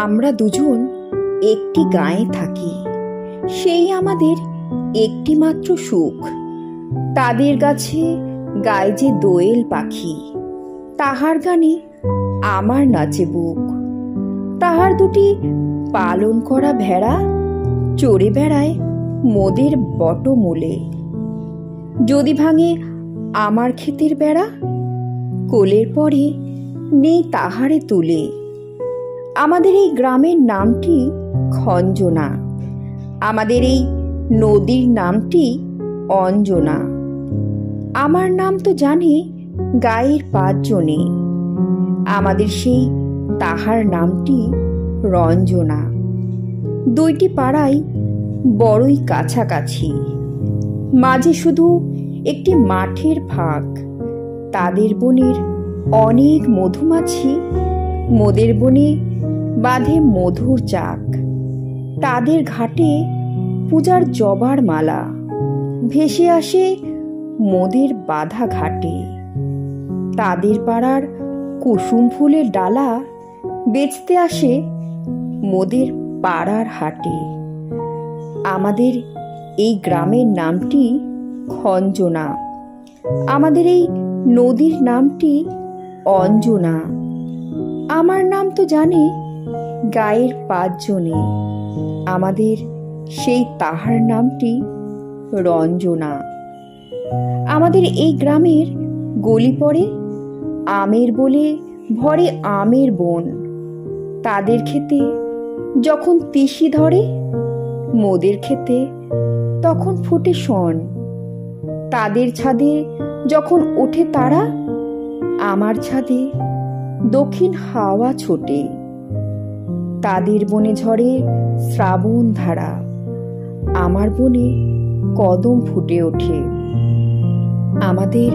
আমরা দুজন একটি গাঁয়ে থাকি, সেই আমাদের একটি মাত্র সুখ। তাদের গাছে গায় যে দোয়েল পাখি, তাহার গানে আমার নাচে বুক। তাহার দুটি পালন করা ভেড়া চড়ে বেড়ায় মোদের বটমূলে। যদি ভাঙে আমার ক্ষেতের বেড়া, কোলের পরে নেই তাহারে তুলে। আমাদের এই গ্রামের নামটি খঞ্জনা, আমাদের এই নদীর নামটি অঞ্জনা। আমার নাম তো জানে গায়ের 5 জনে, আমাদের সেই তাহার নামটি রঞ্জনা। 2টি পাড়াই বড়ই কাছাকাছি, মাঝে শুধু একটি মাঠের ফাঁক। তাদের বনের অনেক মধুমাছি মোদের বনে বাঁধে মধুর চাক। তাদের ঘাটে পূজার জবার মালা ভেসে আসে মোদের বাঁধা ঘাটে। তাদের পাড়ার কুসুম ফুলের ডালা বেচতে আসে মোদের পাড়ার হাটে। আমাদের এই গ্রামের নামটি খঞ্জনা, আমাদের এই নদীর নামটি অঞ্জনা। আমার নাম তো জানে গায়ের 5 জনে, আমাদের সেই তাহার নামটি রঞ্জনা। আমাদের এই গ্রামের গলি পড়ে আমের বলে ভরে আমের বন। তাদের খেতে যখন তিসি ধরে, মোদের খেতে তখন ফোটে শন। তাদের ছাদে যখন ওঠে তারা, আমার ছাদে দক্ষিণ হাওয়া ছোটে। তাদের বনে ঝরে শ্রাবণ ধারা, আমার বনে কদম ফুটে ওঠে। আমাদের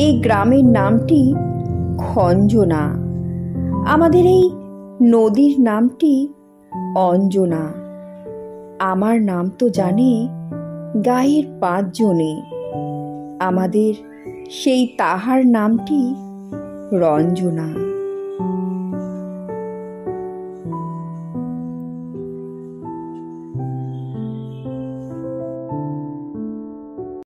এই গ্রামের নামটি খঞ্জনা, আমাদের এই নদীর নামটি অঞ্জনা। আমার নাম তো জানে গায়ের 5 জনে, আমাদের সেই তাহার নামটি রঞ্জনা।